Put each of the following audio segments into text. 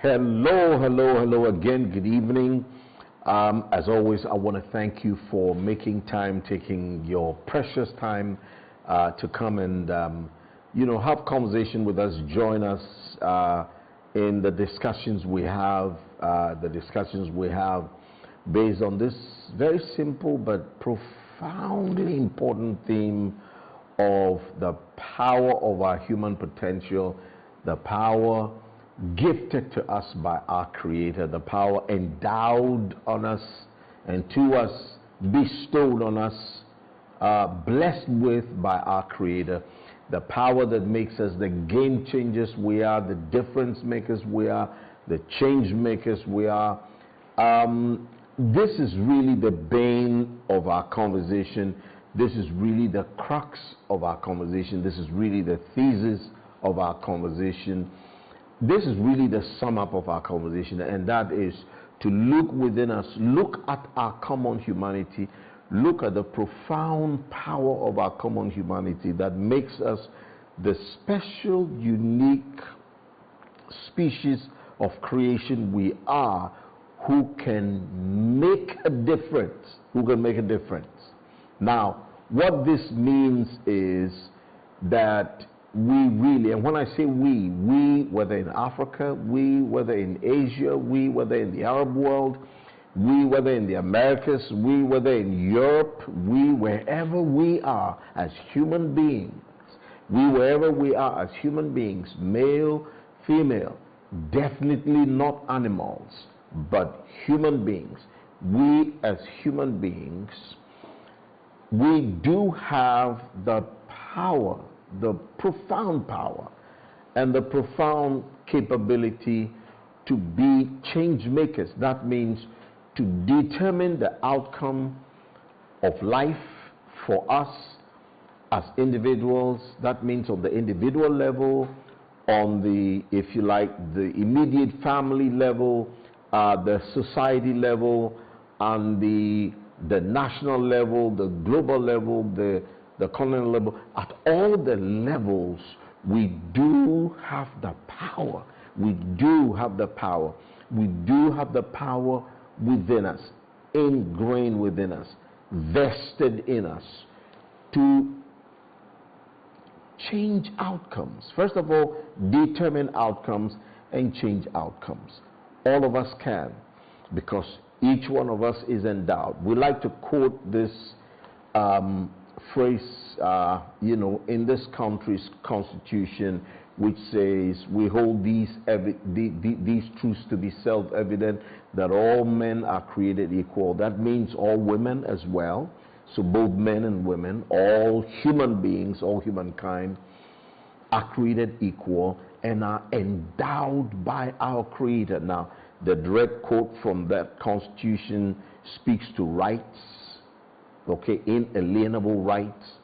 Hello, hello, hello again. Good evening. As always, I want to thank you for making time, taking your precious time to come and, have conversation with us, join us in the discussions we have, based on this very simple but profoundly important theme of the power of our human potential, the power gifted to us by our Creator, the power endowed on us and to us, bestowed on us, blessed with by our Creator, the power that makes us the game changers we are, the difference makers we are, the change makers we are. This is really the bane of our conversation. This is really the crux of our conversation. This is really the thesis of our conversation. This is really the sum up of our conversation, and that is to look within us, look at our common humanity, look at the profound power of our common humanity that makes us the special, unique species of creation we are, who can make a difference, Now, what this means is that we really, and when I say we, whether in Africa, we, whether in Asia, we, whether in the Arab world, we, whether in the Americas, we, whether in Europe, we, wherever we are as human beings, male, female, definitely not animals, but human beings, we as human beings, we do have the power, the profound power and the profound capability to be change makers. That means to determine the outcome of life for us as individuals. That means on the individual level, on the, if you like, the immediate family level, the society level, and the national level, the global level, the continental level. At all the levels, we do have the power. We do have the power. We do have the power within us, ingrained within us, vested in us, to change outcomes. First of all, determine outcomes and change outcomes. All of us can, because each one of us is endowed. We like to quote this phrase, in this country's constitution, which says, we hold these truths to be self-evident, that all men are created equal. That means all women as well. So both men and women, all human beings, all humankind, are created equal and are endowed by our Creator. Now, the direct quote from that constitution speaks to rights, inalienable rights.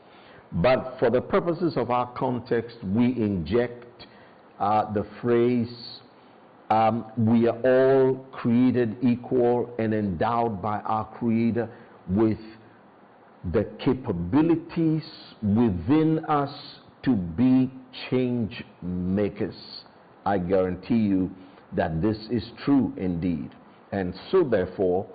But for the purposes of our context, we inject the phrase, we are all created equal and endowed by our Creator with the capabilities within us to be change makers. I guarantee you that this is true indeed. And so therefore,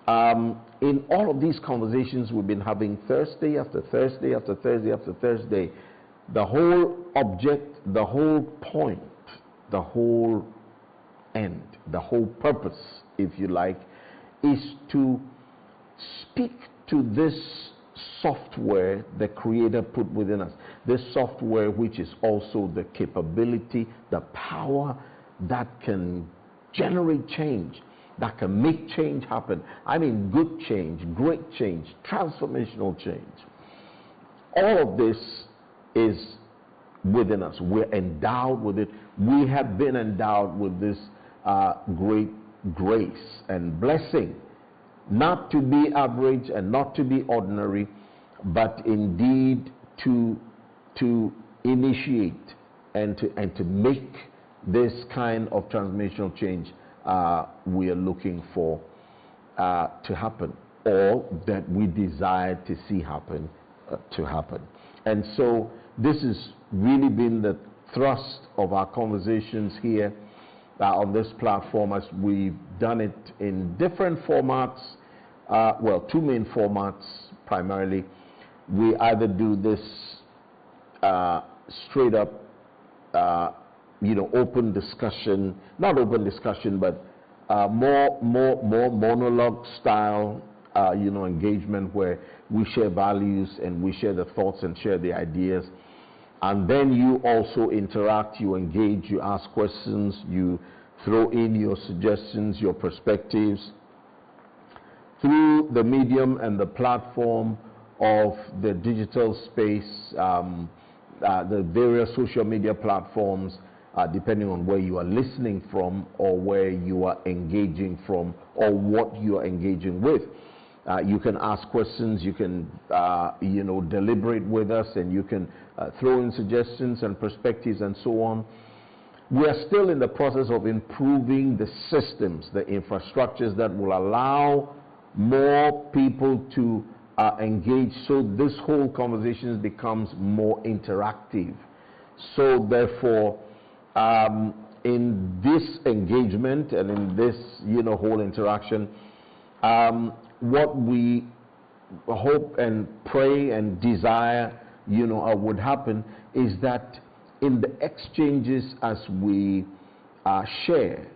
in all of these conversations we've been having Thursday after Thursday after Thursday after Thursday, the whole object, the whole point, the whole end, the whole purpose, if you like, is to speak to this software the Creator put within us. This software which is also the capability, the power that can generate change, that can make change happen. I mean good change, great change, transformational change. All of this is within us. We're endowed with it. We have been endowed with this great grace and blessing, not to be average and not to be ordinary, but indeed to initiate and to make this kind of transformational change we are looking for to happen, or that we desire to see happen to happen. And so this has really been the thrust of our conversations here on this platform, as we've done it in different formats. Well, two main formats primarily. We either do this straight up, open discussion, not open discussion, but more monologue style, engagement, where we share values and we share the thoughts and share the ideas. And then you also interact, you engage, you ask questions, you throw in your suggestions, your perspectives through the medium and the platform of the digital space, the various social media platforms, depending on where you are listening from or where you are engaging from or what you are engaging with. You can ask questions, you can deliberate with us, and you can throw in suggestions and perspectives and so on. We are still in the process of improving the systems, the infrastructures that will allow more people to engage, so this whole conversation becomes more interactive. So therefore, in this engagement and in this whole interaction, what we hope and pray and desire would happen is that in the exchanges as we share,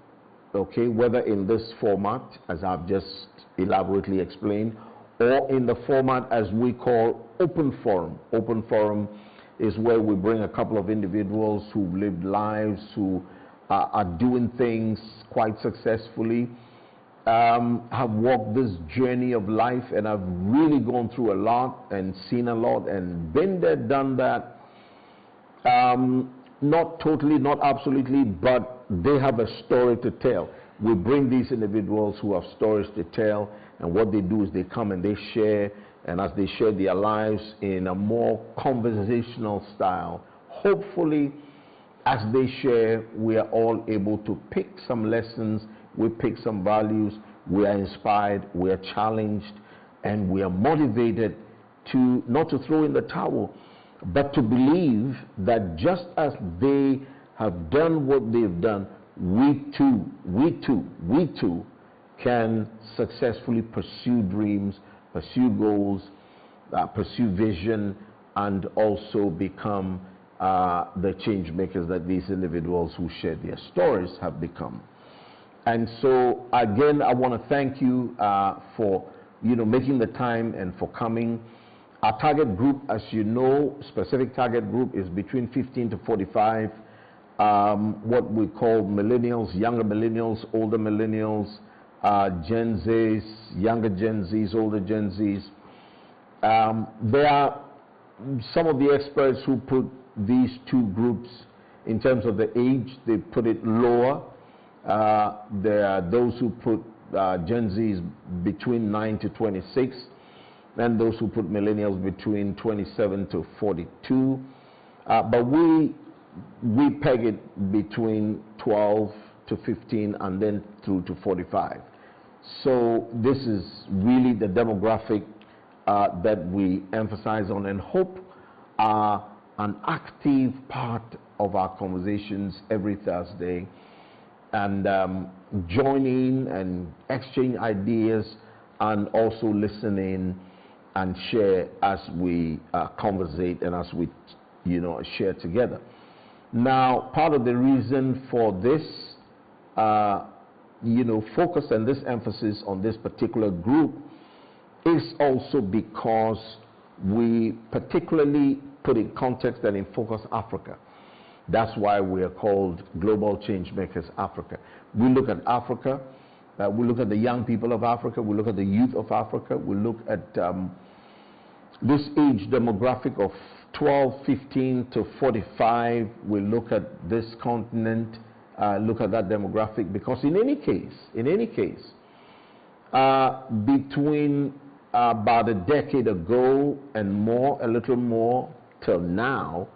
okay, whether in this format as I've just elaborately explained, or in the format as we call open forum. Open forum is where we bring a couple of individuals who've lived lives, who are doing things quite successfully, have walked this journey of life and have really gone through a lot and seen a lot and been there, done that. Not totally, not absolutely, but they have a story to tell. We bring these individuals who have stories to tell, and what they do is they come and they share, and as they share their lives in a more conversational style, hopefully as they share, we are all able to pick some lessons, we pick some values, we are inspired, we are challenged, and we are motivated to not to throw in the towel, but to believe that just as they have done what they've done, we too can successfully pursue dreams, pursue goals, pursue vision, and also become the change makers that these individuals who share their stories have become. And so again, I want to thank you for making the time and for coming. Our target group, as you know, specific target group is between 15 to 45, what we call millennials, younger millennials, older millennials, Gen Zs, younger Gen Zs, older Gen Zs. There are some of the experts who put these two groups in terms of the age, they put it lower. There are those who put Gen Zs between 9 to 26, and those who put millennials between 27 to 42. But we peg it between 12 to 15 and then through to 45. So this is really the demographic that we emphasize on and hope are an active part of our conversations every Thursday, and join in and exchange ideas and also listen in and share as we conversate and as we share together. Now, part of the reason for this focus and this emphasis on this particular group is also because we particularly put in context and in focus Africa. That's why we are called Global Changemakers Africa. We look at Africa, we look at the young people of Africa, we look at the youth of Africa, we look at this age demographic of 12, 15 to 45, we look at this continent, look at that demographic, because in any case, between about a decade ago and more, a little more, till now,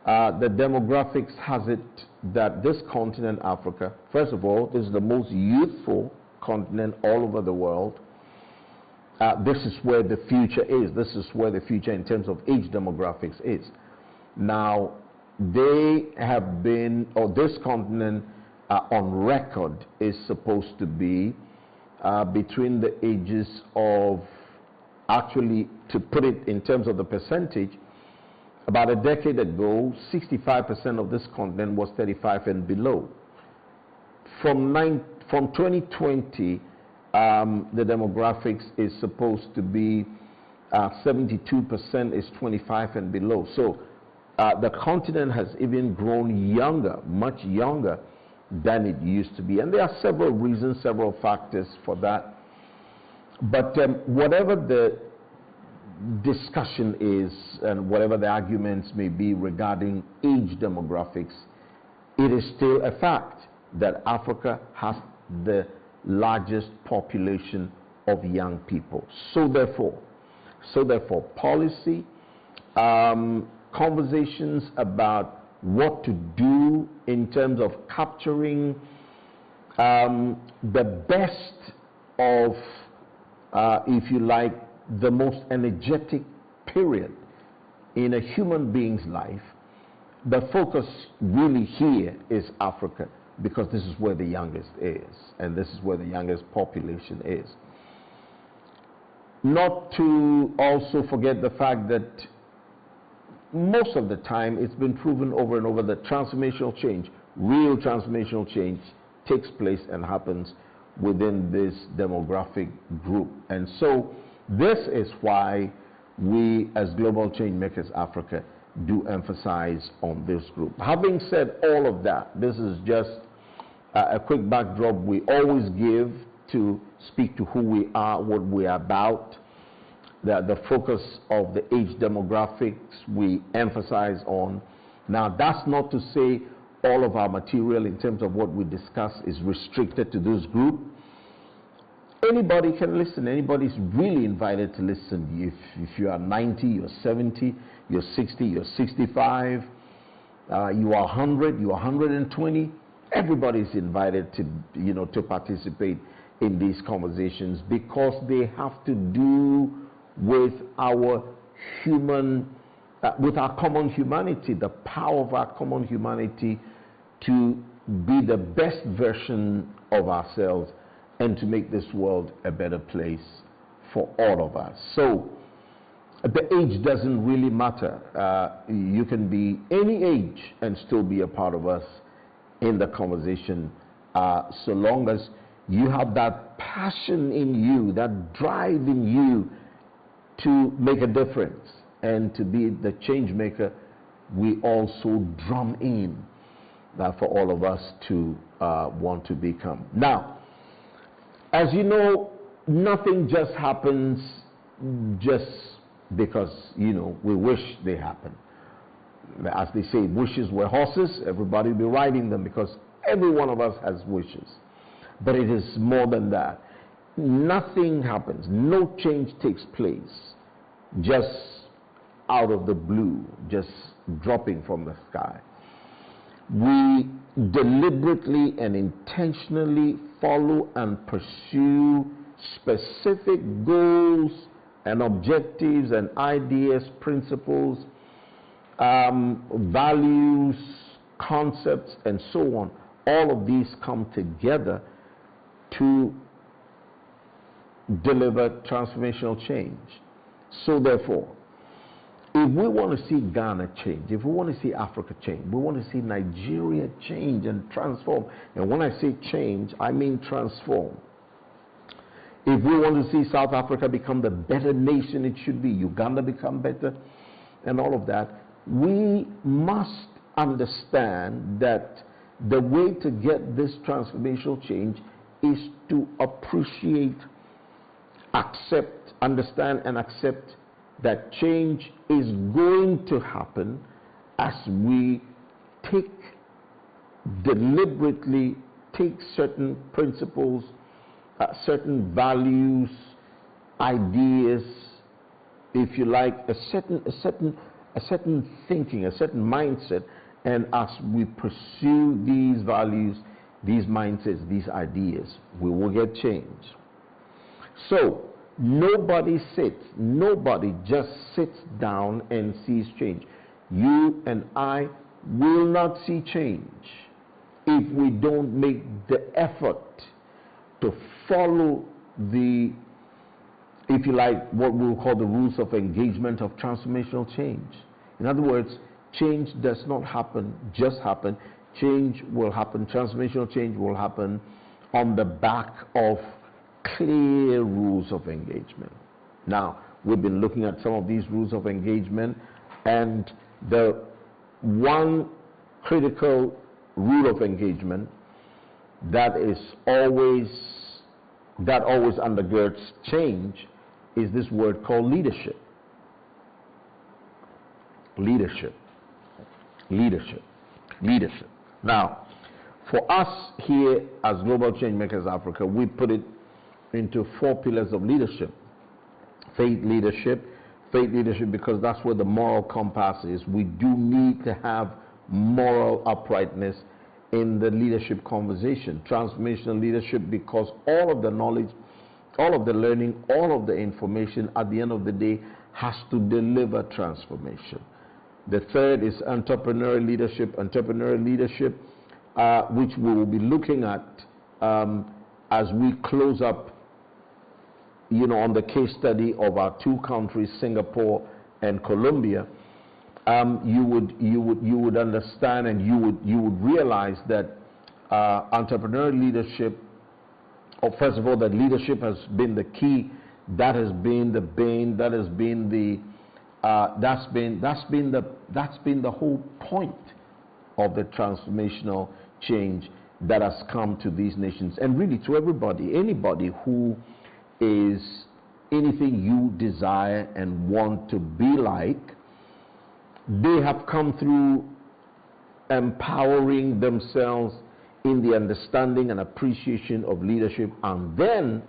the demographics has it that this continent, Africa, first of all, this is the most youthful continent all over the world. This is where the future is. This is where the future in terms of age demographics is. Now, they have been, or this continent on record is supposed to be between the ages of, actually, to put it in terms of the percentage, about a decade ago, 65% of this continent was 35 and below. From 2020, the demographics is supposed to be 72% is 25 and below. So the continent has even grown younger, much younger than it used to be. And there are several reasons, several factors for that. But whatever the discussion is and whatever the arguments may be regarding age demographics, it is still a fact that Africa has the largest population of young people. So therefore, policy, conversations about what to do in terms of capturing the best of, if you like, the most energetic period in a human being's life, the focus really here is Africa, because this is where the youngest is, and this is where the youngest population is. Not to also forget the fact that most of the time it's been proven over and over that transformational change, real transformational change, takes place and happens within this demographic group. And so this is why we as Global Change Makers Africa do emphasize on this group. Having said all of that, this is just a quick backdrop we always give to speak to who we are, what we are about, the focus of the age demographics we emphasize on. Now, that's not to say all of our material in terms of what we discuss is restricted to this group. Anybody can listen. Anybody's really invited to listen. If you are 90, you're 70, you're 60, you're 65, you are 100, you're 120, everybody's invited to, to participate in these conversations, because they have to do with our with our common humanity, the power of our common humanity to be the best version of ourselves and to make this world a better place for all of us. So the age doesn't really matter. You can be any age and still be a part of us in the conversation, so long as you have that passion in you, that drive in you to make a difference and to be the change maker we also drum in for all of us to want to become. Now, as you know, nothing just happens just because, we wish they happen. As they say, wishes were horses, everybody will be riding them, because every one of us has wishes. But it is more than that. Nothing happens, no change takes place just out of the blue, just dropping from the sky. We deliberately and intentionally follow and pursue specific goals and objectives and ideas, principles, values, concepts, and so on. All of these come together to deliver transformational change. So therefore, if we want to see Ghana change, if we want to see Africa change, we want to see Nigeria change and transform, and when I say change, I mean transform. If we want to see South Africa become the better nation it should be, Uganda become better, and all of that, we must understand that the way to get this transformational change is to appreciate, accept, understand, and accept that change is going to happen as we deliberately take certain principles, certain values, ideas, if you like, a certain thinking, a certain mindset, and as we pursue these values, these mindsets, these ideas, we will get change. So nobody just sits down and sees change. You and I will not see change if we don't make the effort to follow the, if you like, what we'll call the rules of engagement of transformational change. In other words, change does not happen, just happen. Change will happen, transformational change will happen on the back of clear rules of engagement. Now, we've been looking at some of these rules of engagement, and the one critical rule of engagement that always undergirds change is this word called leadership. Leadership. Now, for us here as Global Changemakers Africa, we put it into 4 pillars of leadership. Faith leadership because that's where the moral compass is. We do need to have moral uprightness in the leadership conversation. Transformational leadership because all of the knowledge, all of the learning, all of the information at the end of the day has to deliver transformation. The third is entrepreneurial leadership. Entrepreneurial leadership, which we will be looking at as we close up, on the case study of our 2 countries, Singapore and Colombia. You would understand, and you would realize that entrepreneurial leadership, or first of all, that leadership has been the key. That has been the bane. That has been the that's been the whole point of the transformational change that has come to these nations, and really to everybody, anybody who is anything you desire and want to be like. They have come through empowering themselves in the understanding and appreciation of leadership, and then,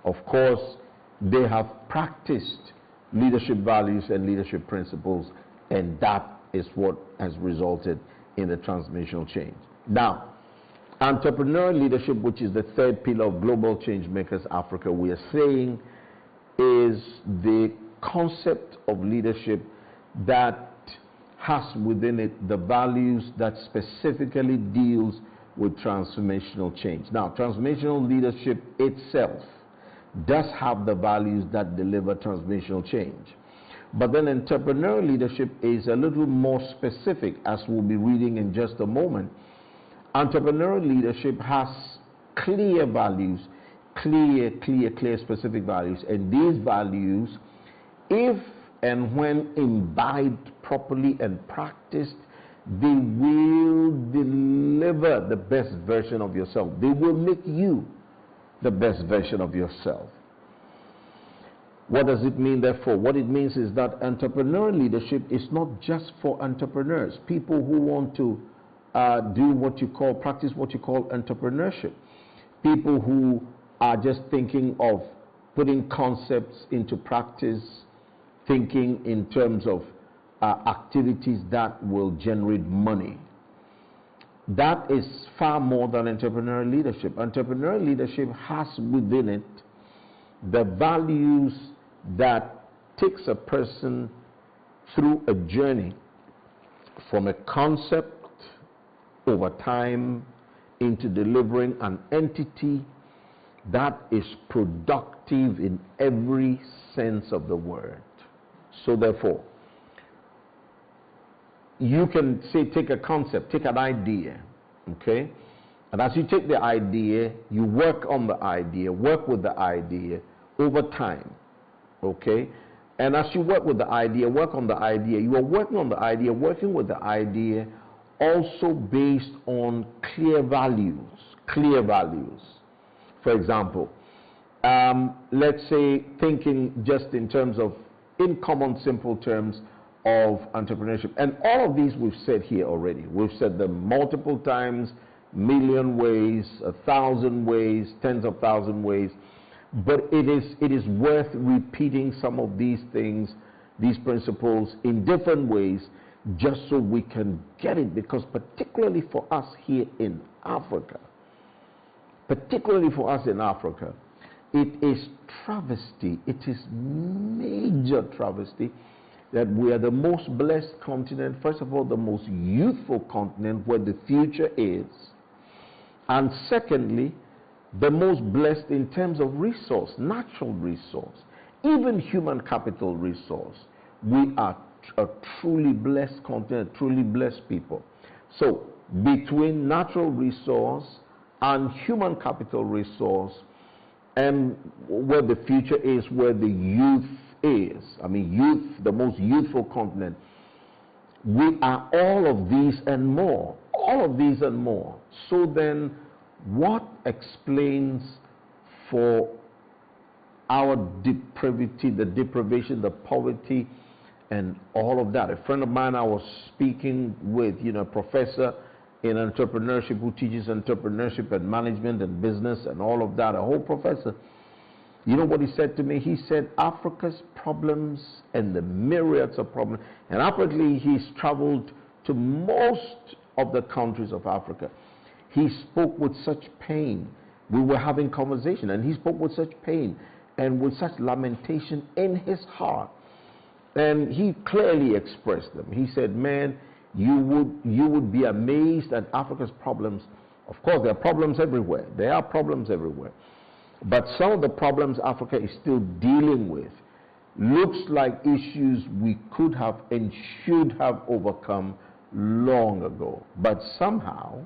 of course, they have practiced leadership values and leadership principles, and that is what has resulted in the transformational change. Now, entrepreneurial leadership, which is the third pillar of Global Changemakers Africa, we are saying is the concept of leadership that has within it the values that specifically deals with transformational change. Now, transformational leadership itself does have the values that deliver transformational change. But then entrepreneurial leadership is a little more specific, as we'll be reading in just a moment. Entrepreneurial leadership has clear values, clear specific values, and these values, if and when imbibed properly and practiced, they will deliver the best version of yourself. They will make you the best version of yourself. What does it mean, therefore? What it means is that entrepreneurial leadership is not just for entrepreneurs, people who want to practice what you call entrepreneurship, people who are just thinking of putting concepts into practice, thinking in terms of activities that will generate money. That is far more than entrepreneurial leadership. Entrepreneurial leadership has within it the values that takes a person through a journey from a concept over time into delivering an entity that is productive in every sense of the word. So therefore, you can say, take a concept, take an idea, okay? And as you take the idea, you work on the idea, work with the idea over time, okay? And as you work with the idea, work on the idea, you are working on the idea, working with the idea, also based on clear values. For example, let's say thinking just in terms of, in common simple terms of entrepreneurship. And all of these we've said here already. We've said them multiple times, million ways, 1,000 ways, tens of thousand ways. But it is worth repeating some of these things, these principles in different ways, just so we can get it, because particularly for us here in Africa, it is travesty, it is major travesty that we are the most blessed continent, first of all, the most youthful continent where the future is, And secondly, the most blessed in terms of resource, natural resource, even human capital resource. We are a truly blessed continent, truly blessed people. So between natural resource and human capital resource, and where the future is, where the youth is, I mean youth, the most youthful continent, we are all of these and more, all of these and more. So then, what explains for our depravity, the deprivation, the poverty, and all of that? A friend of mine I was speaking with, a professor in entrepreneurship who teaches entrepreneurship and management and business and all of that, a whole professor. You know what he said to me? He said Africa's problems and the myriads of problems, and apparently he's traveled to most of the countries of Africa. He spoke with such pain. We were having conversation, and he spoke with such pain and with such lamentation in his heart. And he clearly expressed them. He said, man, you would be amazed at Africa's problems. Of course, there are problems everywhere. There are problems everywhere. But some of the problems Africa is still dealing with looks like issues we could have and should have overcome long ago. But somehow,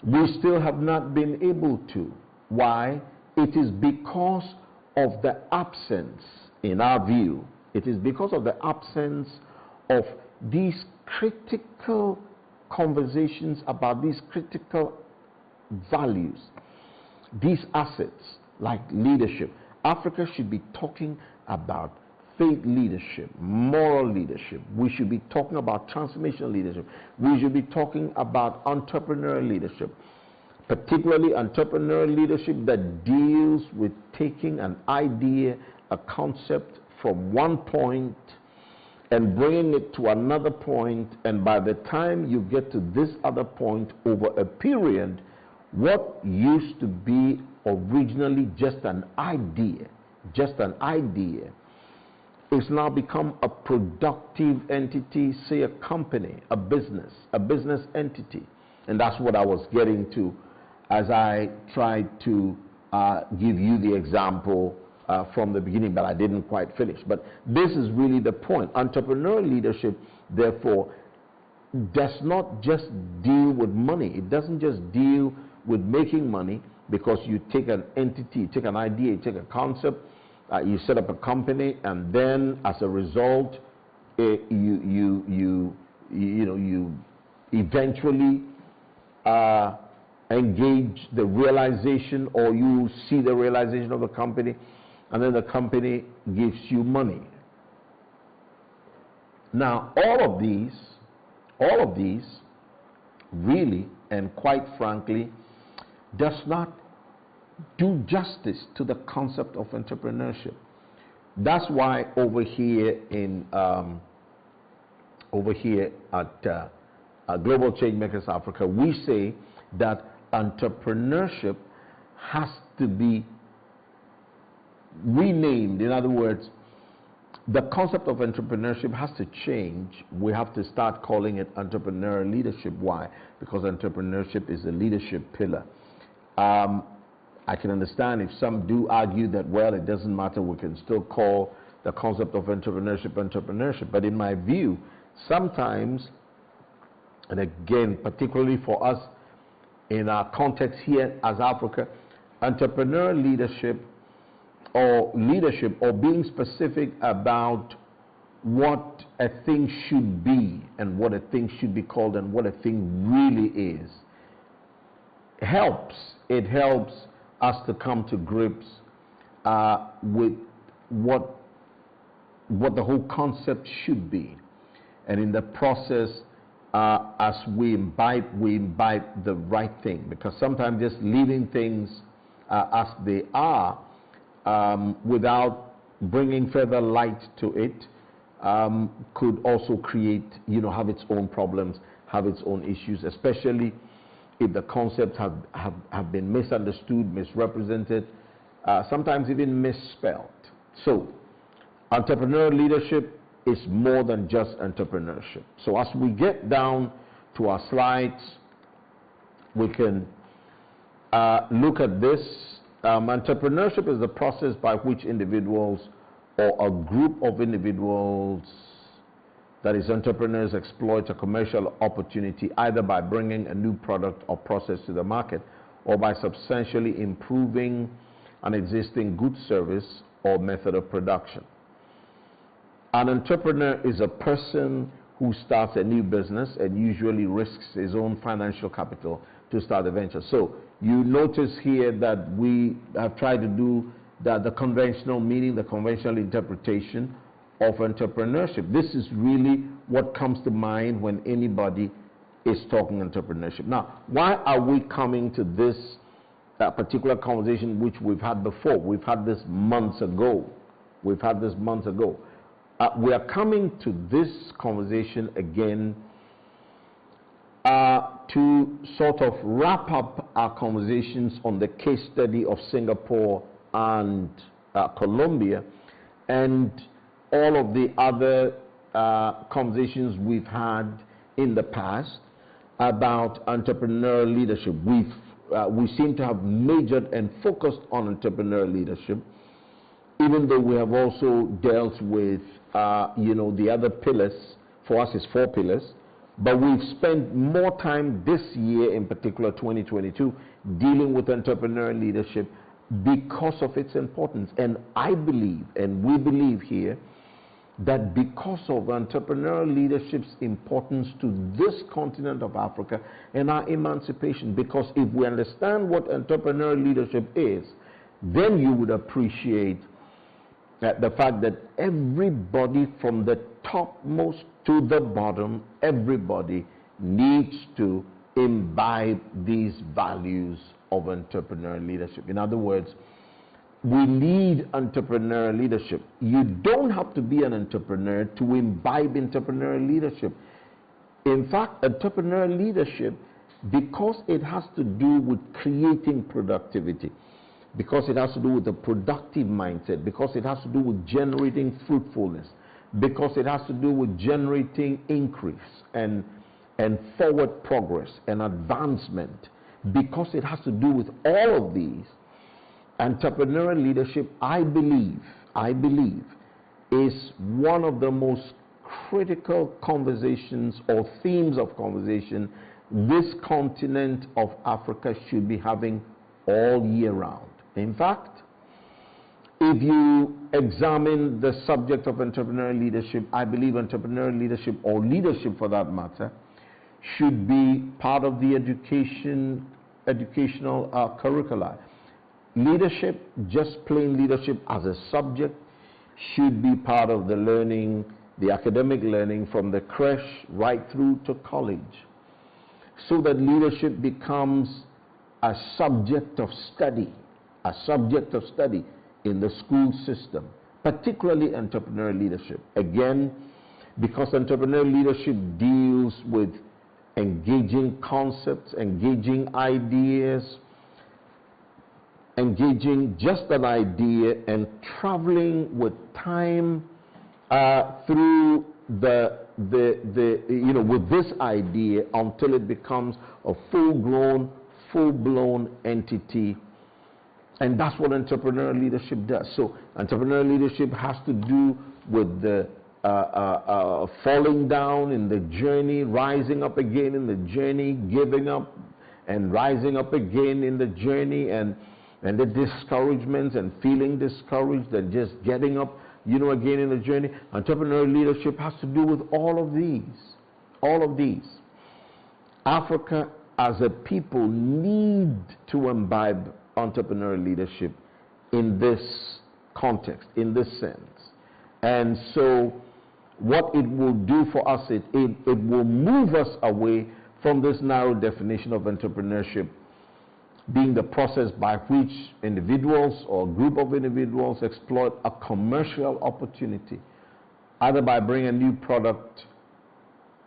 we still have not been able to. Why? It is because of the absence, in our view, it is because of the absence of these critical conversations about these critical values, these assets like leadership. Africa should be talking about faith leadership, moral leadership. We should be talking about transformational leadership. We should be talking about entrepreneurial leadership, particularly entrepreneurial leadership that deals with taking an idea, a concept from one point and bringing it to another point, and by the time you get to this other point over a period, what used to be originally just an idea, is now become a productive entity, say a company, a business entity. And that's what I was getting to as I tried to give you the example from the beginning, but I didn't quite finish. But this is really the point. Entrepreneurial leadership, therefore, does not just deal with money. It doesn't just deal with making money, because you take an entity, you take an idea, you take a concept, you set up a company, and then as a result, you eventually engage the realization, or you see the realization of the company, and then the company gives you money. Now, all of these really, and quite frankly, does not do justice to the concept of entrepreneurship. That's why over here at Global Changemakers Africa, we say that entrepreneurship has to be renamed. In other words, the concept of entrepreneurship has to change. We have to start calling it entrepreneurial leadership. Why? Because entrepreneurship is a leadership pillar. I can understand if some do argue that, well, it doesn't matter, we can still call the concept of entrepreneurship. But in my view, sometimes, and again, particularly for us in our context here as Africa, entrepreneurial leadership or being specific about what a thing should be and what a thing should be called and what a thing really is helps. It helps us to come to grips with what the whole concept should be, and in the process, as we imbibe the right thing, because sometimes just leaving things as they are without bringing further light to it could also create, have its own problems, have its own issues, especially if the concepts have been misunderstood, misrepresented, sometimes even misspelled. So, entrepreneurial leadership is more than just entrepreneurship. So as we get down to our slides, we can look at this. Entrepreneurship is the process by which individuals or a group of individuals, that is, entrepreneurs, exploit a commercial opportunity either by bringing a new product or process to the market or by substantially improving an existing good, service, or method of production. An entrepreneur is a person who starts a new business and usually risks his own financial capital to start a venture. So you notice here that we have tried to do the conventional meaning, the conventional interpretation of entrepreneurship. This is really what comes to mind when anybody is talking entrepreneurship. Now, why are we coming to this particular conversation which we've had before? We've had this months ago. We are coming to this conversation again to sort of wrap up our conversations on the case study of Singapore and Colombia and all of the other conversations we've had in the past about entrepreneurial leadership. We seem to have majored and focused on entrepreneurial leadership, even though we have also dealt with the other pillars. For us, it's 4 pillars. But we've spent more time this year, in particular 2022, dealing with entrepreneurial leadership because of its importance. And I believe, and we believe here, that because of entrepreneurial leadership's importance to this continent of Africa and our emancipation, because if we understand what entrepreneurial leadership is, then you would appreciate the fact that everybody from the topmost to the bottom, everybody needs to imbibe these values of entrepreneurial leadership. In other words, we need entrepreneurial leadership. You don't have to be an entrepreneur to imbibe entrepreneurial leadership. In fact, entrepreneurial leadership, because it has to do with creating productivity, because it has to do with a productive mindset, because it has to do with generating fruitfulness, because it has to do with generating increase and forward progress and advancement, because it has to do with all of these, entrepreneurial leadership, I believe, is one of the most critical conversations or themes of conversation this continent of Africa should be having all year round. In fact, if you examine the subject of entrepreneurial leadership, I believe entrepreneurial leadership, or leadership for that matter, should be part of the educational curricula. Leadership, just plain leadership as a subject, should be part of the learning, the academic learning from the creche right through to college, so that leadership becomes a subject of study in the school system, particularly entrepreneurial leadership. Again, because entrepreneurial leadership deals with engaging concepts, engaging ideas, engaging just an idea and traveling with time through with this idea until it becomes a full-blown entity. And that's what entrepreneurial leadership does. So entrepreneurial leadership has to do with the falling down in the journey, rising up again in the journey, giving up and rising up again in the journey, and the discouragements and feeling discouraged and just getting up, again in the journey. Entrepreneurial leadership has to do with all of these. All of these. Africa as a people need to imbibe entrepreneurial leadership in this context, in this sense. And so what it will do for us, it will move us away from this narrow definition of entrepreneurship being the process by which individuals or a group of individuals exploit a commercial opportunity, either by bringing a new product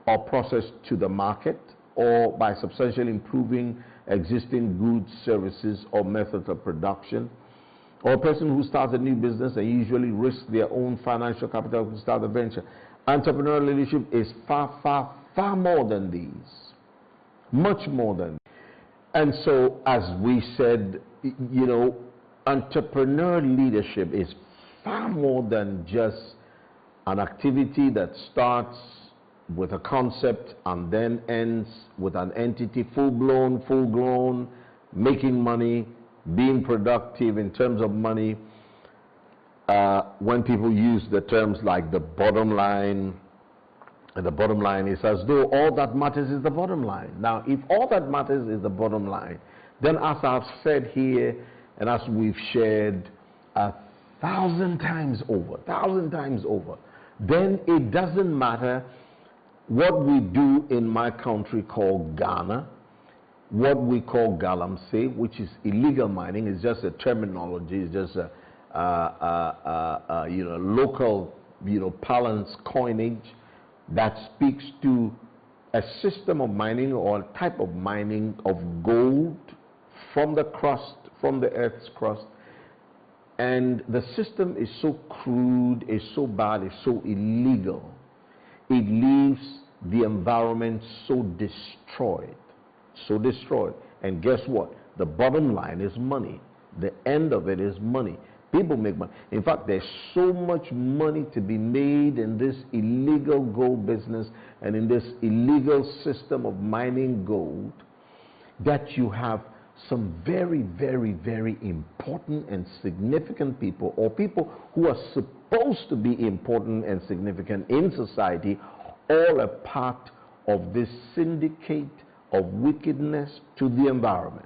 or process to the market, or by substantially improving existing goods, services, or methods of production, or a person who starts a new business and usually risks their own financial capital to start a venture. Entrepreneurial leadership is far, far, far more than these. Much more than these. And so, as we said, you know, entrepreneur leadership is far more than just an activity that starts with a concept and then ends with an entity full grown, making money, being productive in terms of money. When people use the terms like the bottom line, and the bottom line is as though all that matters is the bottom line. Now, if all that matters is the bottom line, then as I've said here, and as we've shared 1,000 times over, then it doesn't matter what we do in my country called Ghana, what we call galamsey, which is illegal mining. Is just a terminology. It's just a local parlance coinage that speaks to a system of mining or a type of mining of gold from the crust, from the earth's crust. And the system is so crude, is so bad, is so illegal. It leaves the environment so destroyed. And guess what? The bottom line is money. The end of it is money. People make money. In fact, there's so much money to be made in this illegal gold business and in this illegal system of mining gold that you have some very, very, very important and significant people, or people who are supposed to be important and significant in society, all a part of this syndicate of wickedness to the environment.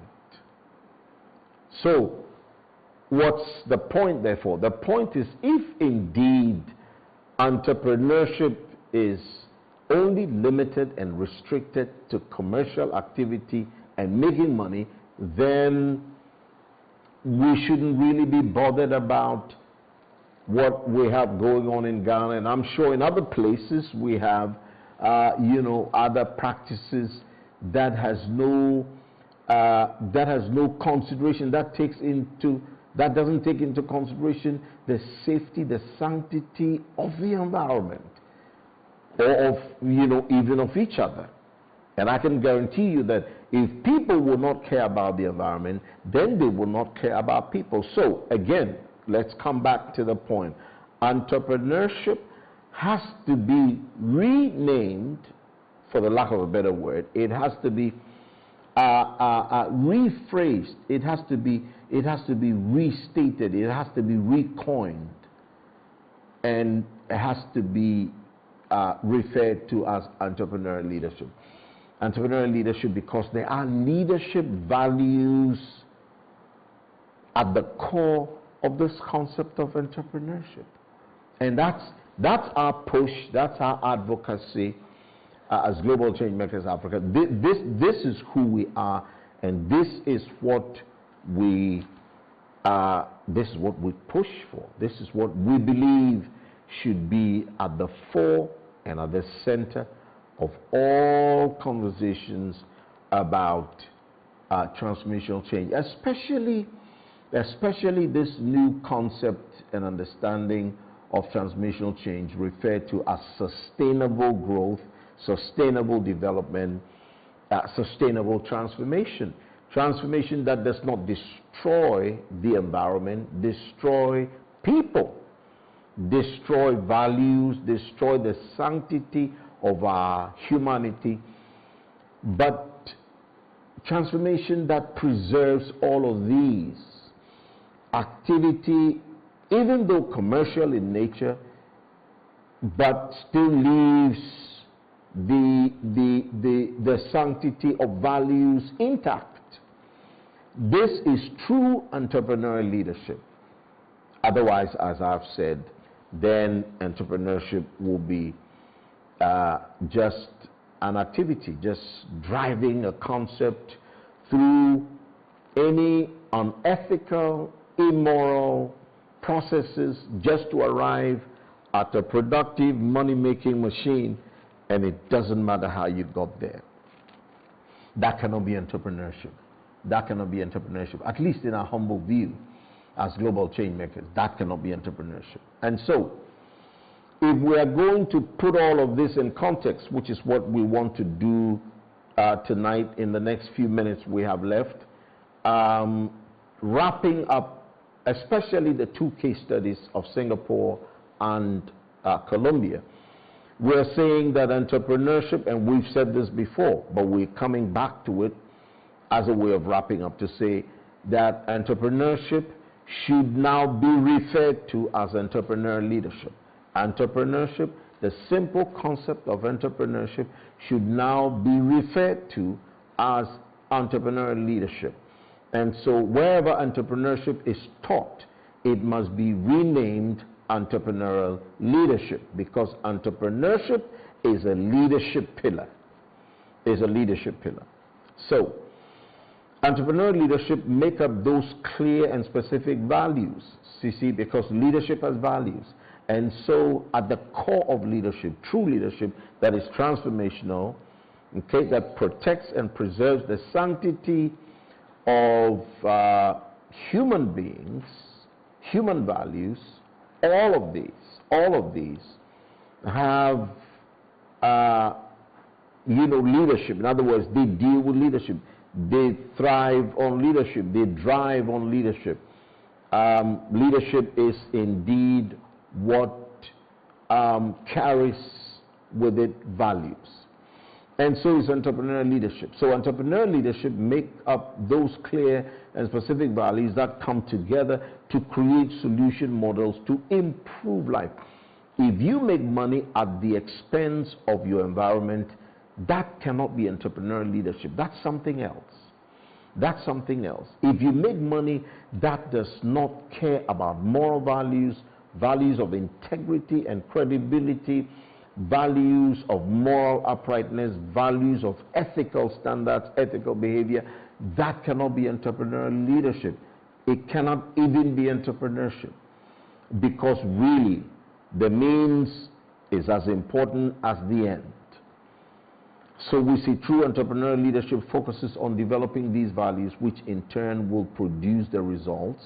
So, what's the point, therefore? The point is, if indeed entrepreneurship is only limited and restricted to commercial activity and making money, then we shouldn't really be bothered about what we have going on in Ghana. And I'm sure in other places we have, other practices that has no consideration, that doesn't take into consideration the safety, the sanctity of the environment, or of, even of each other. And I can guarantee you that if people will not care about the environment, then they will not care about people. So, again, let's come back to the point. Entrepreneurship has to be renamed, for the lack of a better word. It has to be rephrased. It has to be restated. It has to be recoined, and it has to be referred to as entrepreneurial leadership. Entrepreneurial leadership, because there are leadership values at the core of this concept of entrepreneurship, and that's our push. That's our advocacy as Global Change Makers Africa. This is who we are, and this is what we push for. This is what we believe should be at the fore and at the center of all conversations about transformational change, especially this new concept and understanding of transformational change referred to as sustainable growth, sustainable development, sustainable transformation. Transformation that does not destroy the environment, destroy people, destroy values, destroy the sanctity of our humanity, but transformation that preserves all of these. Activity, even though commercial in nature, but still leaves the sanctity of values intact. This is true entrepreneurial leadership. Otherwise, as I've said, then entrepreneurship will be just an activity, just driving a concept through any unethical, immoral processes just to arrive at a productive money-making machine, and it doesn't matter how you got there. That cannot be entrepreneurship. That cannot be entrepreneurship, at least in our humble view as global change makers. That cannot be entrepreneurship. And so, if we are going to put all of this in context, which is what we want to do tonight in the next few minutes we have left, wrapping up especially the two case studies of Singapore and Colombia. We're saying that entrepreneurship, and we've said this before, but we're coming back to it as a way of wrapping up to say that entrepreneurship should now be referred to as entrepreneurial leadership. Entrepreneurship, the simple concept of entrepreneurship, should now be referred to as entrepreneurial leadership. And so wherever entrepreneurship is taught, it must be renamed entrepreneurial leadership, because entrepreneurship is a leadership pillar. So entrepreneurial leadership make up those clear and specific values, see, because leadership has values. And so at the core of leadership, true leadership that is transformational, okay, that protects and preserves the sanctity of human beings, human values, all of these have leadership. In other words, they deal with leadership. They thrive on leadership. They drive on leadership. Leadership is indeed what carries with it values. And so is entrepreneurial leadership. So entrepreneurial leadership make up those clear and specific values that come together to create solution models to improve life. If you make money at the expense of your environment, that cannot be entrepreneurial leadership. That's something else. If you make money that does not care about moral values, values of integrity and credibility, values of moral uprightness, values of ethical standards, ethical behavior, that cannot be entrepreneurial leadership. It cannot even be entrepreneurship, because really the means is as important as the end. So we see true entrepreneurial leadership focuses on developing these values, which in turn will produce the results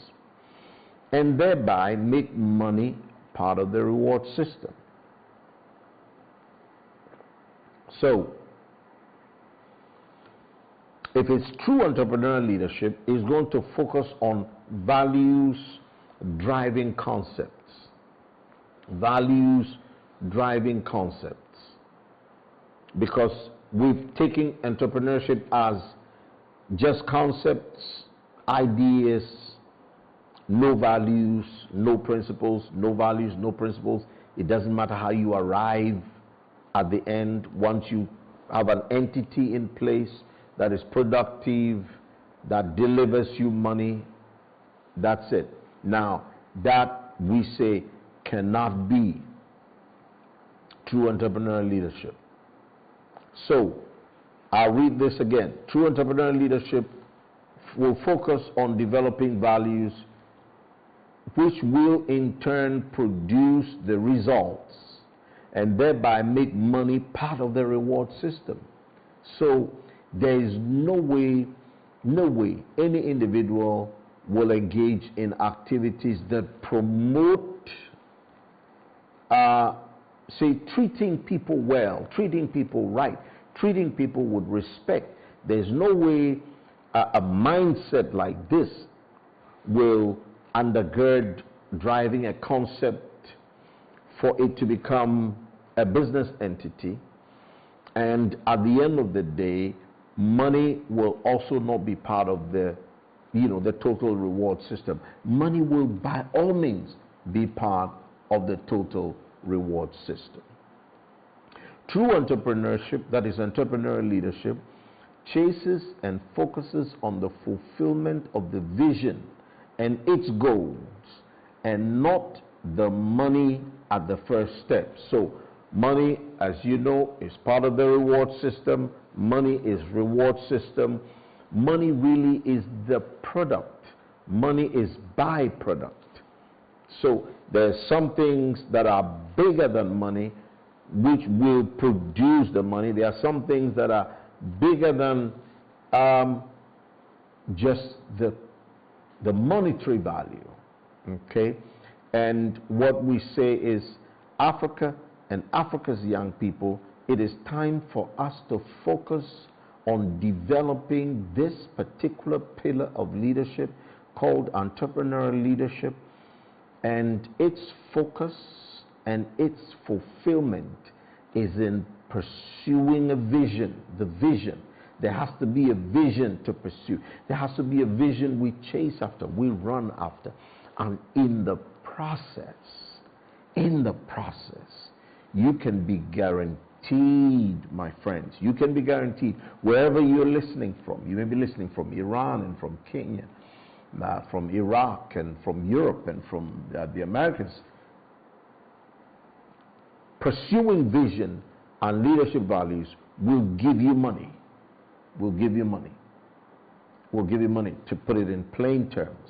and thereby make money part of the reward system. So, if it's true entrepreneurial leadership, it's going to focus on values driving concepts. Values driving concepts. Because we've taken entrepreneurship as just concepts, ideas, no values, no principles, no values, no principles. It doesn't matter how you arrive at the end. Once you have an entity in place that is productive, that delivers you money, that's it. Now, that we say cannot be true entrepreneurial leadership. So, I'll read this again. True entrepreneurial leadership will focus on developing values which will in turn produce the results and thereby make money part of the reward system. So there is no way any individual will engage in activities that promote, say, treating people well, treating people right, treating people with respect. There's no way a mindset like this will undergird driving a concept for it to become a business entity, and at the end of the day, money will also not be part of the total reward system. Money will by all means be part of the total reward system. True entrepreneurship, that is entrepreneurial leadership, chases and focuses on the fulfillment of the vision and its goals, and not the money at the first step. So money, as you know, is part of the reward system. Money is reward system. Money really is the product. Money is byproduct. So there are some things that are bigger than money which will produce the money. There are some things that are bigger than just the monetary value. Okay? And what we say is Africa and Africa's young people, it is time for us to focus on developing this particular pillar of leadership called entrepreneurial leadership, and its focus and its fulfillment is in pursuing a vision, the vision. There has to be a vision to pursue. There has to be a vision we chase after, we run after. And in the process, you can be guaranteed, my friends, you can be guaranteed wherever you're listening from. You may be listening from Iran and from Kenya, from Iraq and from Europe and from the Americas. Pursuing vision and leadership values will give you money. Will give you money. Will give you money, to put it in plain terms.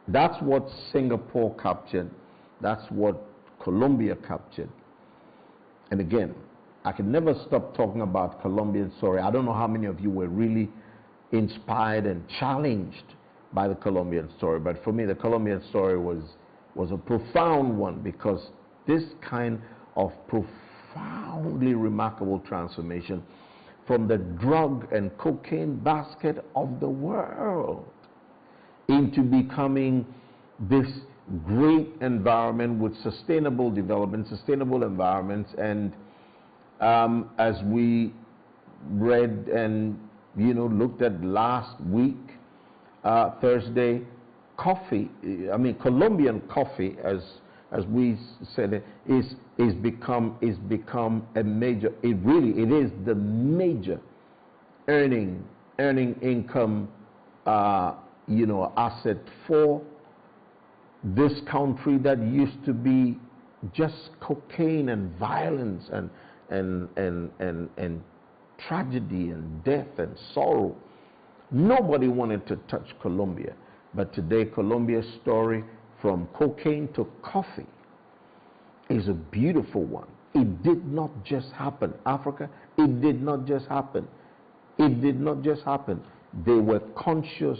That's what Singapore captured. That's what Colombia captured. And again, I can never stop talking about Colombian story. I don't know how many of you were really inspired and challenged by the Colombian story, but for me, the Colombian story was a profound one, because this kind of profoundly remarkable transformation from the drug and cocaine basket of the world into becoming this great environment with sustainable development, sustainable environments. And as we read and looked at last week, Thursday, coffee, Colombian coffee, as we said, is become a major. It is the major earning income asset for this country that used to be just cocaine and violence and tragedy and death and sorrow. Nobody wanted to touch Colombia, but today Colombia's story, from cocaine to coffee, is a beautiful one. It did not just happen. Africa, it did not just happen. It did not just happen. They were conscious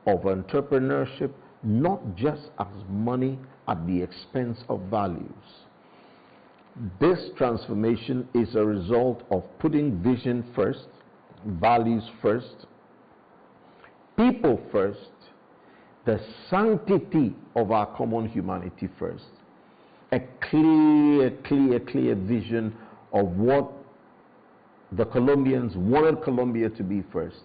of entrepreneurship, not just as money at the expense of values. This transformation is a result of putting vision first, values first, people first, the sanctity of our common humanity first, a clear vision of what the Colombians wanted Colombia to be first.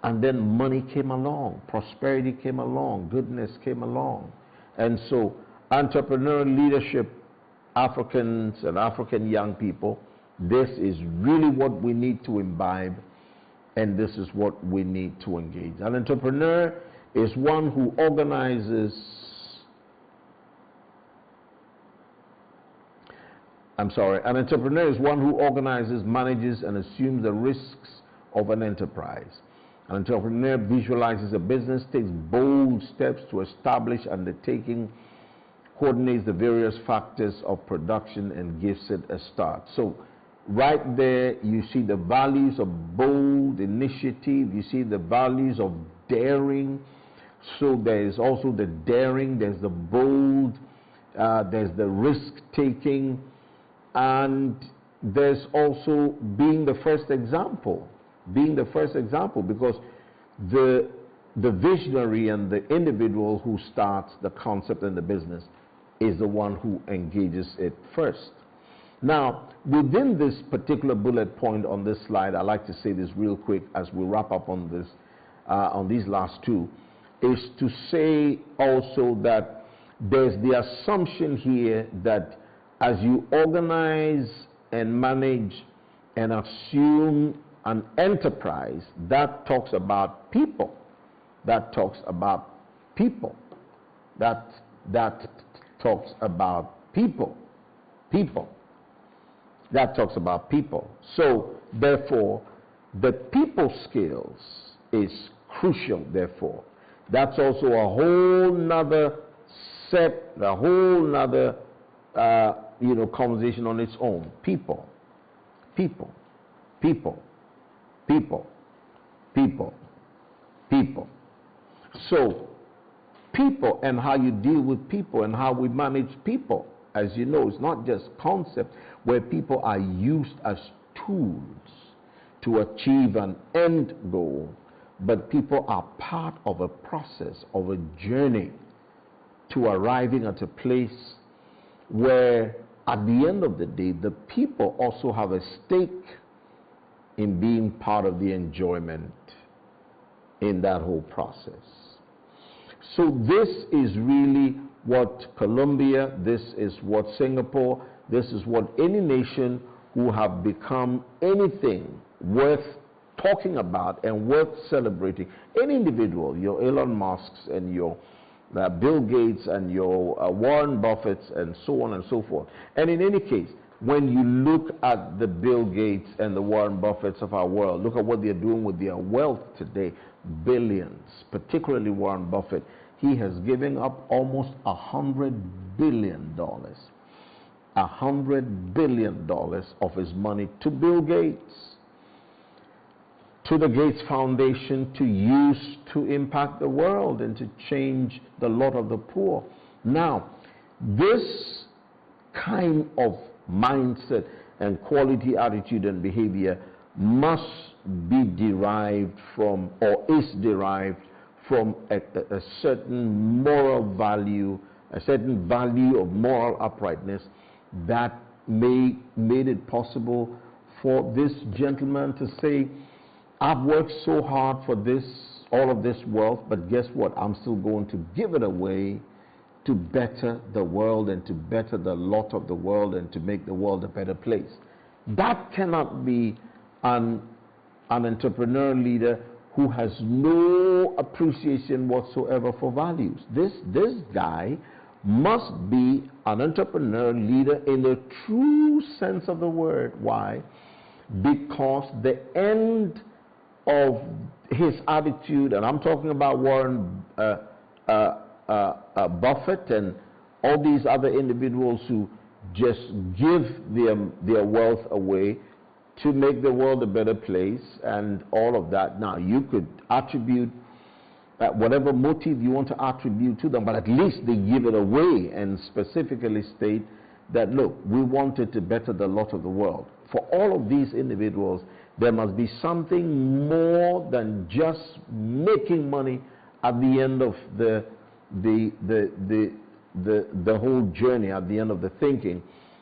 And then money came along, prosperity came along, goodness came along. And so entrepreneurial leadership, Africans and African young people, this is really what we need to imbibe, and this is what we need to engage. An entrepreneur is one who organizes, an entrepreneur is one who organizes, manages, and assumes the risks of an enterprise. An entrepreneur visualizes a business, takes bold steps to establish undertaking, coordinates the various factors of production, and gives it a start. So right there, you see the values of bold initiative, you see the values of daring. So there is also the daring, there's the bold, there's the risk-taking, and there's also being the first example. Because the visionary and the individual who starts the concept and the business is the one who engages it first. Now, within this particular bullet point on this slide, I'd like to say this real quick as we wrap up on this, on these last two, is to say also that there's the assumption here that as you organize and manage and assume an enterprise, that talks about people. That talks about people. That talks about people. That talks about people. So, therefore, the people skills is crucial, therefore. That's also a whole nother set, a whole nother, conversation on its own. People. So, people and how you deal with people and how we manage people, as you know, it's not just concept where people are used as tools to achieve an end goal, but people are part of a process, of a journey to arriving at a place where at the end of the day, the people also have a stake in being part of the enjoyment in that whole process. So this is really what Colombia, this is what Singapore, this is what any nation who have become anything worth talking about and worth celebrating, any individual, your Elon Musks and your Bill Gates and your Warren Buffetts and so on and so forth. And in any case, when you look at the Bill Gates and the Warren Buffetts of our world, look at what they're doing with their wealth today, billions, particularly Warren Buffett. He has given up almost $100 billion, $100 billion of his money to Bill Gates, to the Gates Foundation, to use to impact the world and to change the lot of the poor. Now, this kind of mindset and quality, attitude, and behavior must be derived from, or is derived from, a certain moral value, a certain value of moral uprightness that made it possible for this gentleman to say, I've worked so hard for this, all of this wealth, but guess what? I'm still going to give it away to better the world and to better the lot of the world and to make the world a better place. That cannot be an entrepreneur leader who has no appreciation whatsoever for values. This guy must be an entrepreneur leader in the true sense of the word. Why? Because the end of his attitude, and I'm talking about Warren Buffett and all these other individuals who just give their wealth away to make the world a better place and all of that. Now, you could attribute whatever motive you want to attribute to them, but at least they give it away and specifically state that, look, we wanted to better the lot of the world. For all of these individuals, there must be something more than just making money at the end of the whole journey, at the end of the thinking,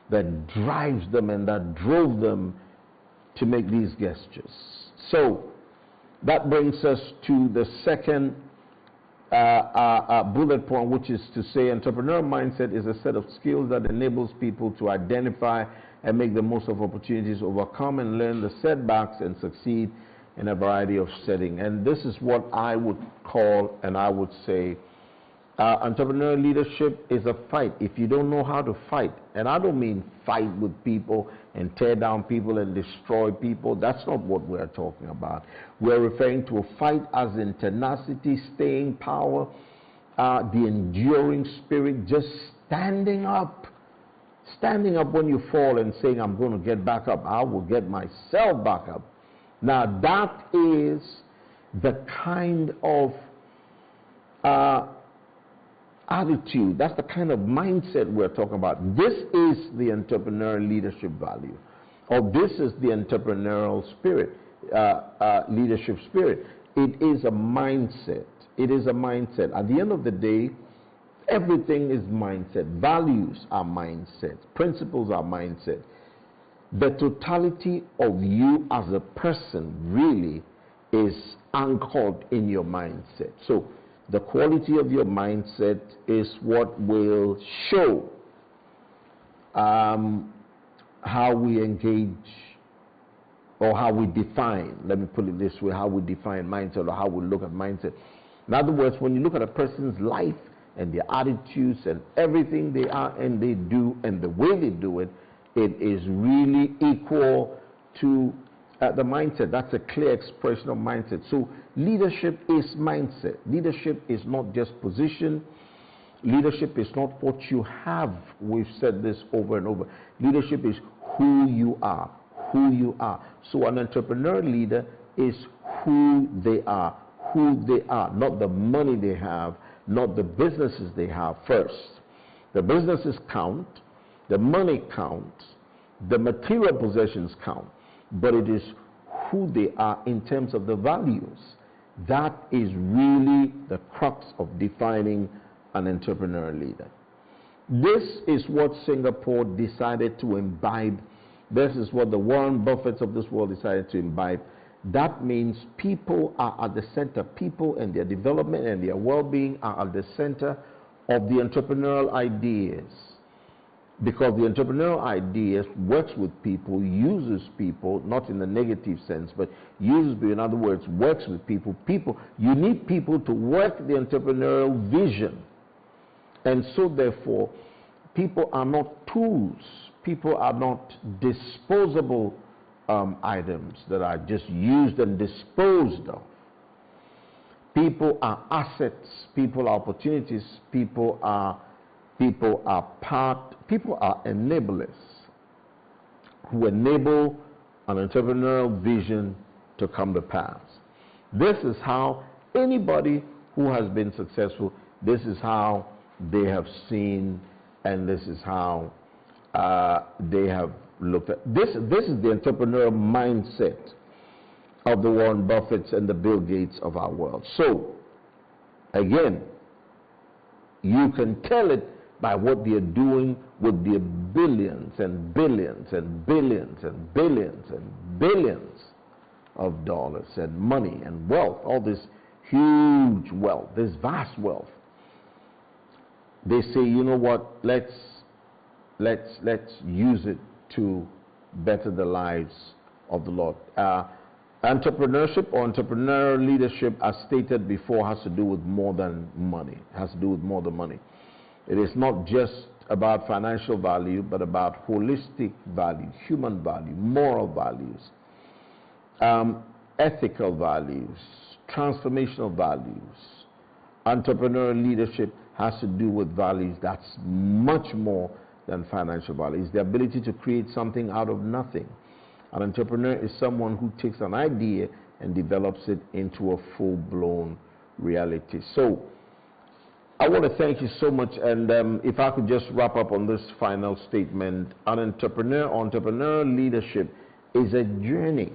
that drives them and that drove them to make these gestures. So that brings us to the second bullet point, which is to say entrepreneurial mindset is a set of skills that enables people to identify and make the most of opportunities, overcome and learn the setbacks, and succeed in a variety of settings. And this is what I would call, and I would say, entrepreneurial leadership is a fight. If you don't know how to fight, and I don't mean fight with people and tear down people and destroy people, that's not what we're talking about. We're referring to a fight as in tenacity, staying power, the enduring spirit, just standing up when you fall and saying, I'm going to get back up. I will get myself back up. Now, that is the kind of attitude, that's the kind of mindset we're talking about. This is the entrepreneurial leadership value, or this is the entrepreneurial spirit, leadership spirit. It is a mindset. It is a mindset. At the end of the day, everything is mindset. Values are mindset. Principles are mindset. The totality of you as a person really is anchored in your mindset. So the quality of your mindset is what will show how we engage, or how we define, let me put it this way, how we define mindset, or how we look at mindset. In other words, when you look at a person's life and their attitudes and everything they are and they do and the way they do it, it is really equal to the mindset. That's a clear expression of mindset. So leadership is mindset. Leadership is not just position. Leadership is not what you have. We've said this over and over. Leadership is who you are. Who you are. So an entrepreneur leader is who they are. Who they are. Not the money they have. Not the businesses they have first. The businesses count. The money counts. The material possessions count. But it is who they are in terms of the values. That is really the crux of defining an entrepreneurial leader. This is what Singapore decided to imbibe. This is what the Warren Buffetts of this world decided to imbibe. That means people are at the center. People and their development and their well-being are at the center of the entrepreneurial ideas. Because the entrepreneurial ideas works with people, uses people, not in the negative sense, but uses people, in other words, works with people. You need people to work the entrepreneurial vision. And so therefore, people are not tools. People are not disposable items that are just used and disposed of. People are assets. People are opportunities. People are enablers who enable an entrepreneurial vision to come to pass. This is how anybody who has been successful, this is how they have seen, and this is how they have looked at. This is the entrepreneurial mindset of the Warren Buffetts and the Bill Gates of our world. So, again, you can tell it by what they are doing with their billions and billions and billions and billions and billions of dollars and money and wealth, all this huge wealth, this vast wealth. They say, you know what, let's use it to better the lives of the Lord. Entrepreneurship or entrepreneurial leadership, as stated before, has to do with more than money. It has to do with more than money. It is not just about financial value, but about holistic value, human value, moral values, ethical values, transformational values. Entrepreneurial leadership has to do with values that's much more than financial value. It's the ability to create something out of nothing. An entrepreneur is someone who takes an idea and develops it into a full-blown reality. So, I want to thank you so much, and if I could just wrap up on this final statement, entrepreneurial leadership is a journey,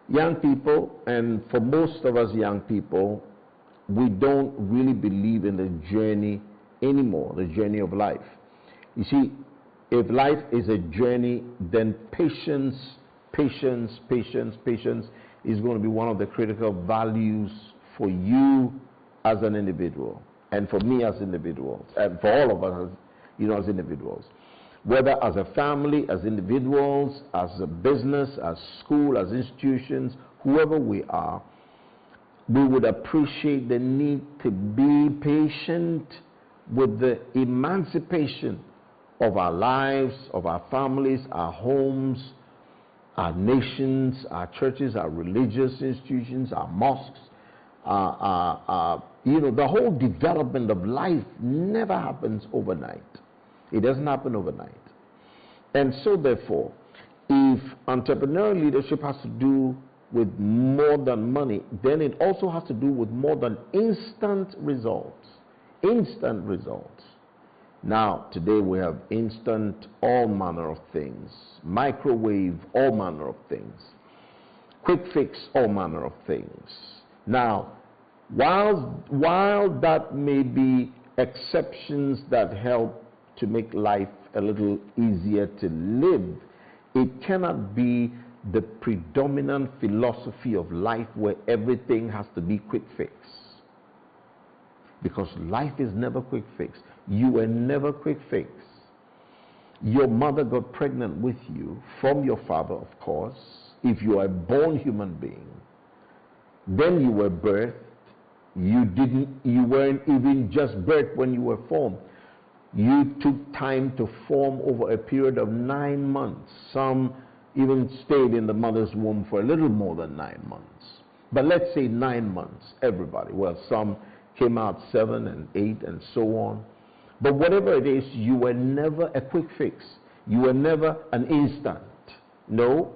Young people, and for most of us young people, we don't really believe in the journey anymore, the journey of life. You see, if life is a journey, then patience is going to be one of the critical values for you as an individual, and for me as individuals, and for all of us, as individuals. Whether as a family, as individuals, as a business, as school, as institutions, whoever we are, we would appreciate the need to be patient with the emancipation of our lives, of our families, our homes, our nations, our churches, our religious institutions, our mosques. The whole development of life never happens overnight. It doesn't happen overnight. And so therefore, if entrepreneurial leadership has to do with more than money, then it also has to do with more than instant results. Instant results. Now, today we have instant all manner of things. Microwave, all manner of things. Quick fix, all manner of things. Now, while that may be exceptions that help to make life a little easier to live, it cannot be the predominant philosophy of life where everything has to be quick fix. Because life is never quick fix. You were never quick fix. Your mother got pregnant with you from your father, of course, if you are a born human being. Then you were birthed. You weren't even just birthed when you were formed. You took time to form over a period of 9 months. Some even stayed in the mother's womb for a little more than 9 months. But let's say 9 months, everybody. Well, some came out 7 and 8 and so on. But whatever it is, you were never a quick fix. You were never an instant. No.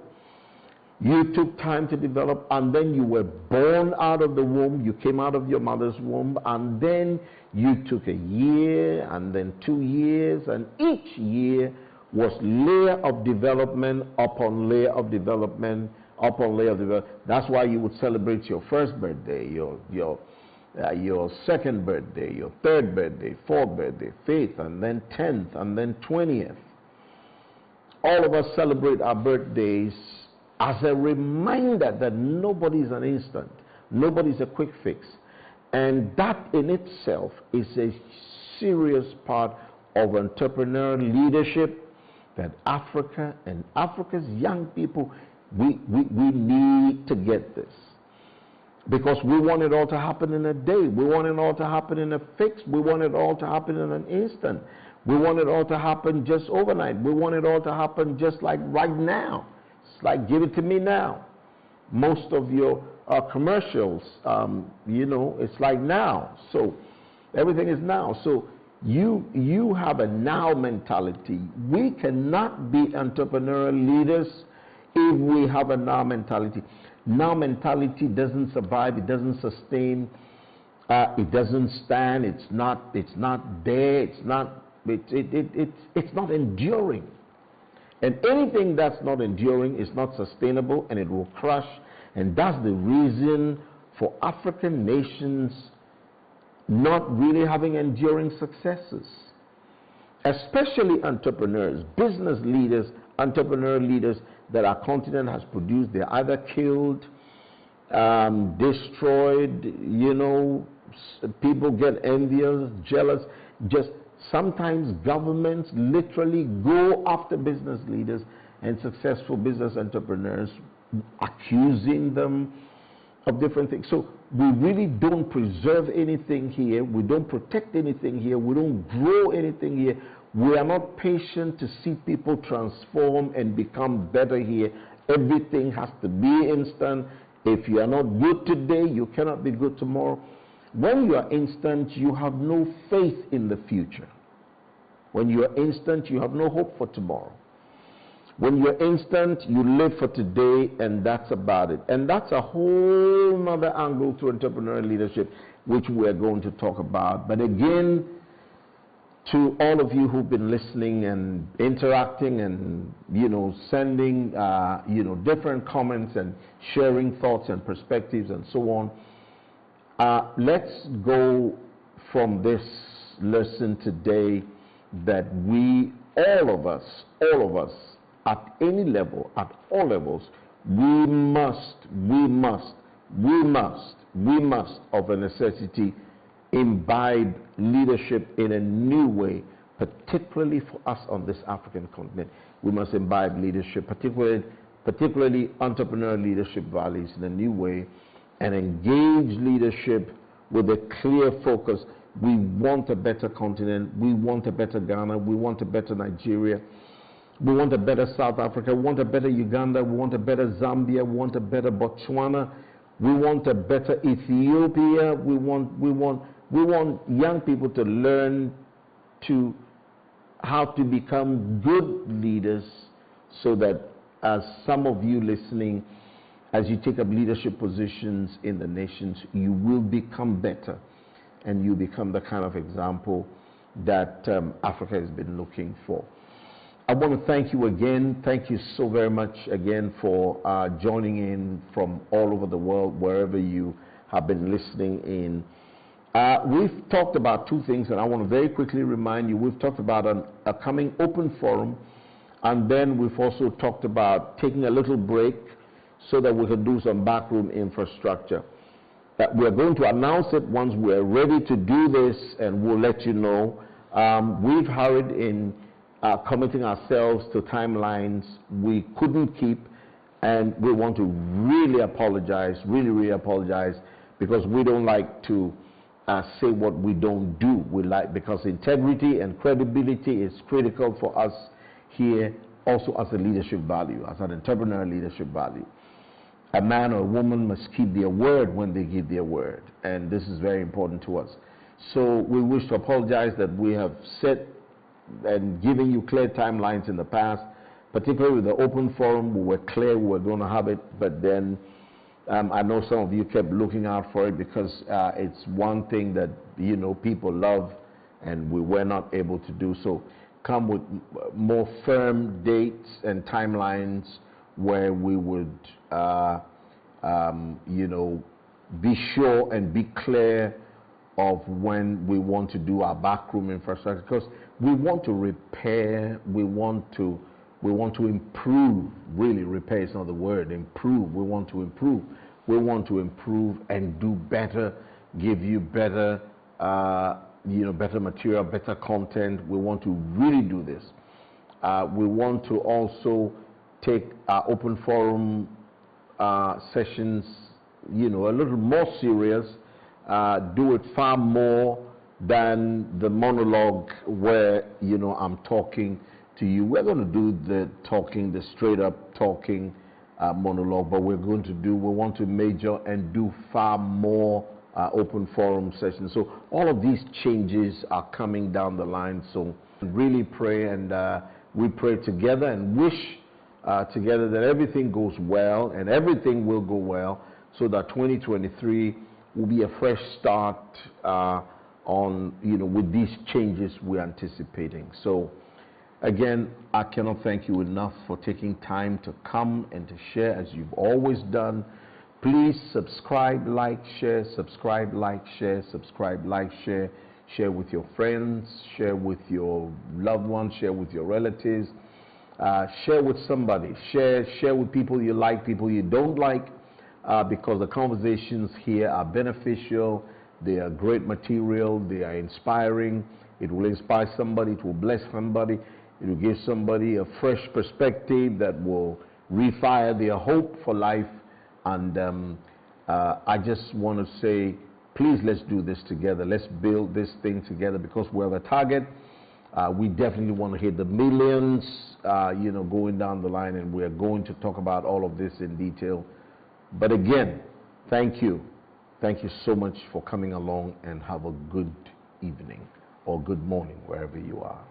You took time to develop, and then you were born out of the womb. You came out of your mother's womb, and then you took a year, and then 2 years, and each year was layer of development upon layer of development upon layer of development. That's why you would celebrate your first birthday, your second birthday, your third birthday, fourth birthday, fifth, and then 10th, and then 20th. All of us celebrate our birthdays as a reminder that nobody's an instant, nobody's a quick fix. And that in itself is a serious part of entrepreneurial leadership that Africa and Africa's young people, we need to get this. Because we want it all to happen in a day. We want it all to happen in a fix. We want it all to happen in an instant. We want it all to happen just overnight. We want it all to happen just like right now. It's like, give it to me now. Most of your commercials, it's like now. So everything is now. So you have a now mentality. We cannot be entrepreneurial leaders if we have a now mentality. Now mentality doesn't survive, it doesn't sustain, it doesn't stand, it's not there, it's not enduring. And anything that's not enduring is not sustainable, and it will crush. And that's the reason for African nations not really having enduring successes. Especially entrepreneurs, business leaders, entrepreneurial leaders that our continent has produced. They're either killed, destroyed, people get envious, jealous. Just sometimes governments literally go after business leaders and successful business entrepreneurs, accusing them of different things. So we really don't preserve anything here. We don't protect anything here. We don't grow anything here. We are not patient to see people transform and become better here. Everything has to be instant. If you are not good today, you cannot be good tomorrow. When you are instant, you have no faith in the future. When you are instant, you have no hope for tomorrow. When you're instant, you live for today, and that's about it. And that's a whole other angle to entrepreneurial leadership, which we're going to talk about. But again, to all of you who've been listening and interacting and, sending, different comments and sharing thoughts and perspectives and so on, let's go from this lesson today that all of us, at any level, at all levels, we must, of a necessity, imbibe leadership in a new way, particularly for us on this African continent. We must imbibe leadership, particularly entrepreneurial leadership values in a new way, and engage leadership with a clear focus. We want a better continent. We want a better Ghana. We want a better Nigeria. We want a better South Africa. We want a better Uganda. We want a better Zambia. We want a better Botswana. We want a better Ethiopia. We want young people to learn how to become good leaders, so that as some of you listening, as you take up leadership positions in the nations, you will become better, and you become the kind of example that Africa has been looking for. I want to thank you again. Thank you so very much again for joining in from all over the world, wherever you have been listening in. We've talked about two things, and I want to very quickly remind you. We've talked about a coming open forum, and then we've also talked about taking a little break so that we can do some backroom infrastructure. We're going to announce it once we're ready to do this, and we'll let you know. We've hurried in committing ourselves to timelines we couldn't keep, and we want to really apologize, really apologize, because we don't like to say what we don't do. Because integrity and credibility is critical for us here, also as a leadership value, as an entrepreneurial leadership value. A man or a woman must keep their word when they give their word, and this is very important to us. So we wish to apologize that we have set and given you clear timelines in the past, particularly with the open forum. We were clear we were going to have it, but then I know some of you kept looking out for it, because it's one thing that people love, and we were not able to do so. come with more firm dates and timelines where we would, you know, be sure and be clear of when we want to do our backroom infrastructure, because we want to repair, we want to improve. Really, repair is not the word. Improve. We want to improve. We want to improve and do better, give you better, you know, better material, better content. We want to really do this. We want to also take our open forum sessions, you know, a little more serious, do it far more than the monologue where, you know, I'm talking to you. We're going to do the talking, the straight up talking monologue, but we want to major and do far more open forum sessions. So all of these changes are coming down the line. So really pray, and we pray together and wish together that everything goes well, and everything will go well, so that 2023 will be a fresh start on, you know, with these changes we're anticipating. So again, I cannot thank you enough for taking time to come and to share as you've always done. Please subscribe, like, share, subscribe, like, share, subscribe, like, share, share with your friends, share with your loved ones, share with your relatives, share with somebody, share with people you like, people you don't like, because the conversations here are beneficial, they are great material, they are inspiring. It will inspire somebody, it will bless somebody, it will give somebody a fresh perspective that will refire their hope for life. And I just want to say, please, let's do this together. Let's build this thing together, because we have a target. We definitely want to hit the millions, you know, going down the line, and we are going to talk about all of this in detail. But again, thank you. Thank you so much for coming along, and have a good evening or good morning wherever you are.